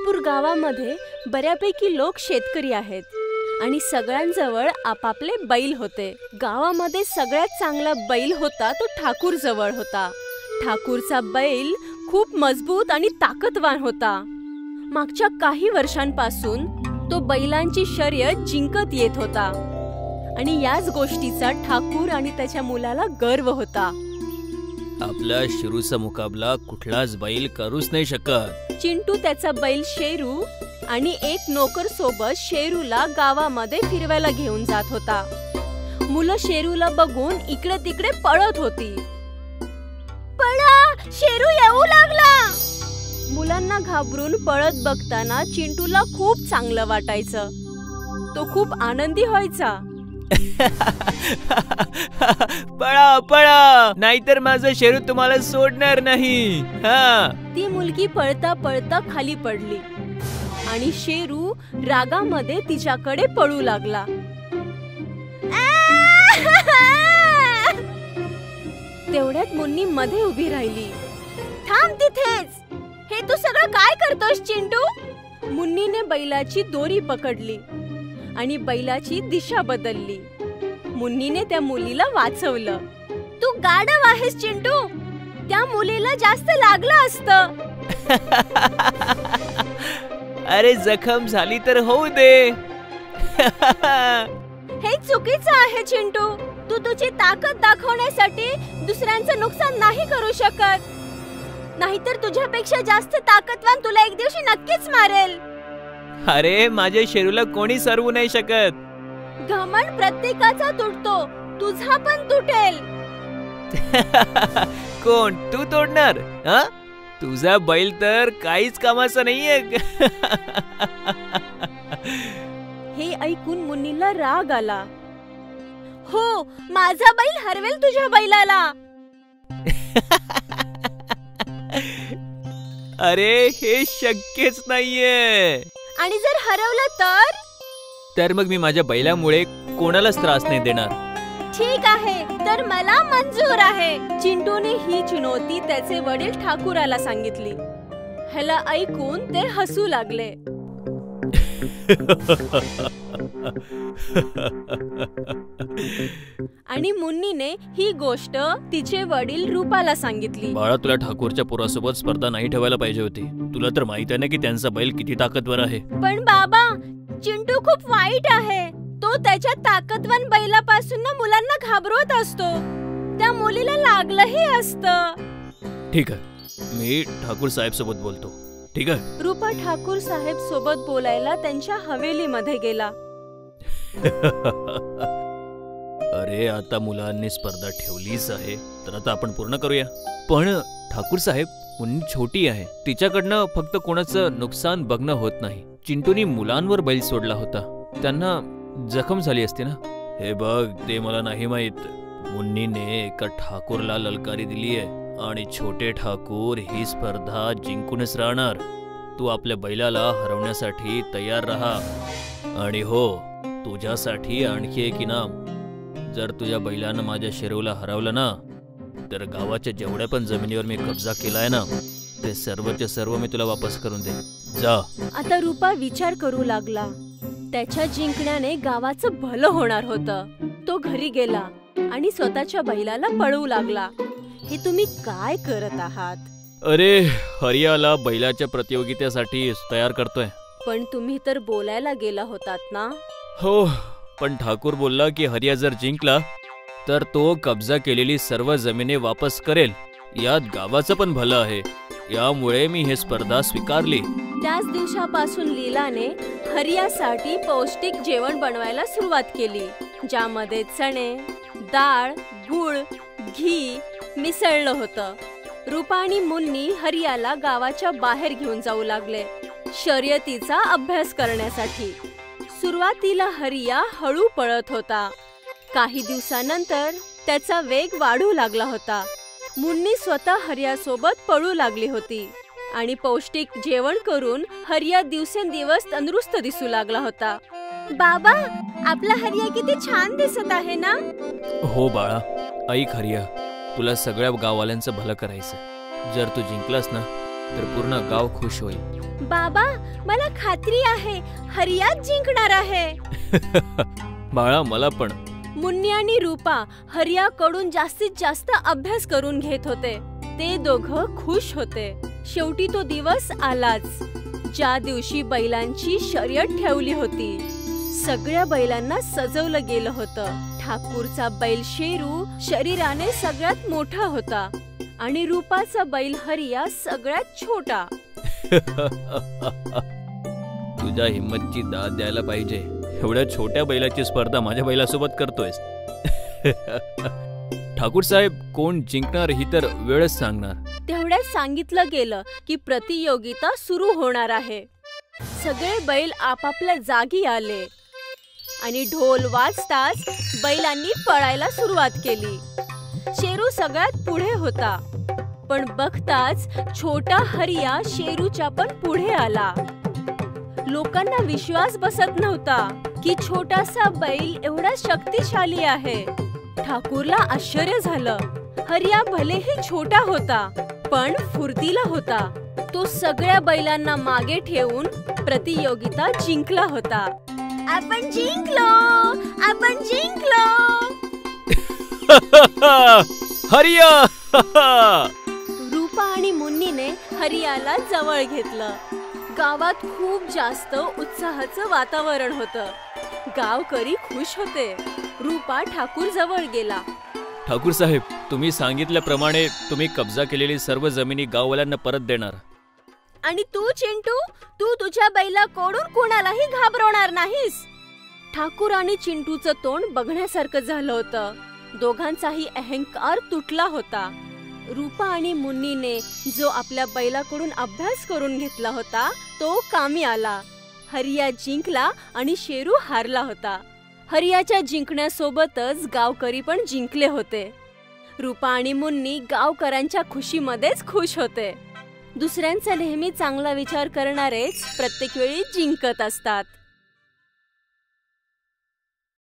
हरिपूर गावामध्ये बऱ्यापैकी लोक शेतकरी आहेत आणि सगळ्यांजवळ आपापले बैल होते. गावामध्ये सगळ्यात चांगला बैल होता तो ठाकूर जवळ होता. ठाकूरचा बैल खूप मजबूत आणि ताकदवान होता. मागच्या काही वर्षांपासून तो बैलांची शर्यत जिंकत येत होता आणि याच गोष्टीचा ठाकूर आणि त्याच्या मुलाला गर्व होता. आपला शेरूचा मुकाबला कुठलाच बैल करूच नाही शकत. चिंटू त्याचा बैल शेरू आणि एक नोकर सोबत शेरूला गावामध्ये फिरवायला घेऊन जात होता. मुलं शेरूला बघून इकडे तिकडे पळत होती. पळा, शेरू येऊ लागला. मुलांना घाबरून पळत बघताना चिंटूला खूप चांगलं वाटायचं. तो खूप आनंदी व्हायचा. पळा पळा, नाहीतर माझं शेरू तुम्हाला सोडणार नाही. ती मुलगी पळता पळता खाली पडली आणि शेरू रागामध्ये तिच्याकडे पळू लागला. तेवढ्यात मुन्नी मध्ये उभी राहिली. थांब तिथेच. हे तू सगळं काय करतोस चिंटू? मुन्नीने बैलाची दोरी पकडली आणि बैलाची दिशा बदलली. मुन्नीने त्या मुलीला वाचवलं. तू गाढव आहेस चिंटू. त्या मुलीला जास्त लागलं असतं. अरे जखम झाली तर होऊ दे. हे चुकीचं आहे चिंटू. तू तुझी ताकद दाखवण्यासाठी दुसऱ्यांचं नुकसान नाही करू शकत. नाहीतर तुझ्यापेक्षा जास्त ताकदवान तुला एक दिवशी नक्कीच मारेल. अरे माझ्या शेरूला कोणी सरवू नाही शकत. घमंड प्रत्येकाचा तुटतो, तुझा पण तुटेल. कोण तू तोडणार? तुझा बैल तर काहीच कामाचा नाहीये. हे ऐकून मुन्नीला राग आला. हो, माझा बैल हरवेल तुझ्या बैलाला. अरे हे शक्यच नाहीये. आणि जर हरवलं तर मग मी माझ्या बैलामुळे कोणालाच त्रास नाही देणार. ठीक आहे, तर मला मंजूर आहे. चिंटूने ही चुनौती त्याचे वडील ठाकूराला सांगितली. ह्याला ऐकून ते हसू लागले. आणि मुन्नीने ही गोष्ट तिचे वडील रूपाला सांगितली. बाळा, तुला ठाकूरच्या पोरासोबत स्पर्धा नाही ठेवायला पाहिजे होती. तुला तर माहित आहे ना की त्यांचा बैल किती ताकदवर आहे. पण बाबा, चिंटू खूप वाईट आहे. तो त्याच्या ताकदवान बैलापासून मुलांना घाबरवत असतो. त्या मुलीला लागलंही असतं. ठीक आहे, मी ठाकूर साहेब सोबत बोलतो. ठीक आहे. रूपा ठाकूर साहेब सोबत बोलायला त्यांच्या हवेलीमध्ये गेला. अरे आता मुलांनी स्पर्धा ठेवलीच आहे तर आता आपण पूर्ण करूया. पण ठाकूर साहेब, मुन्नी छोटी आहे. तिच्याकडनं फक्त कोणाचं नुकसान बघणं होत नाही. चिंटूनी मुलांवर बैल सोडला होता, त्यांना जखम झाली असती ना. हे बघ, ते मला नाही माहित. मुन्नीने एका ठाकूरला ललकारी दिली आहे आणि छोटे ठाकूर ही स्पर्धा जिंकूनच राहणार. तू आपल्या बैलाला हरवण्यासाठी तयार राहा. आणि हो, तुझ्यासाठी आणखी एक इनाम. जर तुझ्या बैलानं माझ्या शेरूला हरवलं ना, तर गावाच्या जेवढ्या पण जमिनीवर मी कब्जा केलाय ना, ते सर्वच्या सर्व मी तुला वापस करून दे. जा. आता रूपा विचार करू लागला. त्याच्या जिंकण्याने गावाचं भलं होणार होतं. तो घरी गेला आणि स्वतःच्या बैलाला पळवू लागला. हे तुम्ही काय करत आहात? अरे, हरियाला बैलाच्या प्रतियोगितेसाठी तयार करतोय. पण तुम्ही तर बोलायला गेला होतात ना. हो, पण ठाकूर बोलला की हरिया जर जिंकला तर तो कब्जा केलेली सर्व जमिनी वापस करेल. यात गावाचं पण भलं आहे. यामुळे मी ही स्पर्धा स्वीकारली. त्याच दिवसापासून लीलाने हरियासाठी पौष्टिक जेवण बनवायला सुरुवात केली, ज्यामध्ये चणे, डाळ, गूळ, घी मिसळलं होतं. रूपा आणि मुन्नी हरियाला गावाच्या बाहेर घेऊन जाऊ लागले शर्यतीचा अभ्यास करण्यासाठी. सुरुवातीला हरिया हळू पळत होता. काही दिवसानंतर त्याचा वेग वाढू लागला होता. मुन्नी स्वतः हरियासोबत पळू लागली होती आणि पौष्टिक जेवण करून हरिया दिवसेंदिवस तंदुरुस्त दिसू लागला होता. बाबा, आपला हरिया किती छान दिसत आहे ना. हो बाळा, ऐक हरिया, तुला सगळ्या गाववाल्यांचं भलं करायचं. जर तू जिंकलास ना तर पूर्ण गाव खुश होईल. बाबा, मला खात्री आहे हरियाच जिंकणार आहे. बाळा, मला पण. मुन्नी आणि रूपा हरियाकडून जास्तीत जास्त अभ्यास करून घेत होते. ते दोघं खुश होते. शेवटी तो दिवस आलाच, ज्या दिवशी बैलांची शर्यत ठेवली होती. सगळ्या बैलांना सजवलं गेलं होतं. ठाकूरचा बैल शेरू शरीराने सगळ्यात मोठा होता आणि रूपाचा बैल हरिया सगळ्यात छोटा. तुझ्या हिम्मतची दाद द्यायला पाहिजे. एवढ्या छोट्या बैलाची स्पर्धा माझ्या बैलासोबत करतोयस. ठाकूर साहेब, कोण जिंकणार ही तर वेळच सांगणार. तेवढ्यात सांगितलं गेलं की प्रतियोगिता सुरू होणार आहे. सगळे बैल आपापल्या जागी आले आणि ढोल वाजताच बैलांनी पळायला सुरुवात केली. शेरू सगळ्यात पुढे होता, पण बघताच छोटा हरिया शेरूच्या पण पुढे आला. लोकांना विश्वास बसत नव्हता की छोटासा बैल एवढा शक्तिशाली आहे. ठाकूरला आश्चर्य झालं. हरिया भलेही छोटा होता, पण फुर्तीला होता. तो सगळ्या बैलांना मागे ठेवून प्रतियोगिता जिंकला होता. आपण जिंकलो, आपण जिंकलो. हरिया! रूपा आणि मुन्नीने हरियाला जवळ घेतलं. गावात खूप जास्त उत्साहाचं वातावरण होतं. गावकरी खुश होते. रूपा ठाकूर जवळ गेला. ठाकूर साहेब, तुम्ही सांगितल्याप्रमाणे तुम्ही कब्जा केलेली सर्व जमिनी गाववाल्यांना परत देणार. आणि तू चिंटू, तू तुझ्या बैलाकडून कोणालाही घाबरवणार नाहीस. ठाकूर आणि चिंटूचं तोंड बघण्यासारखं झालं होतं. दोघांचाही अहंकार तुटला होता. रूपा आणि मुन्नीने जो आपल्या बैलाकडून अभ्यास करून घेतला होता तो कामी आला. हरिया जिंकला आणि शेरू हारला होता. हरियाच्या जिंकण्यासोबतच गावकरी पण जिंकले होते. रूपा आणि मुन्नी गावकऱ्यांच्या खुशीमध्येच खुश होते. दुसऱ्यांचा नेहमी चांगला विचार करणारेच प्रत्येक वेळी जिंकत असतात.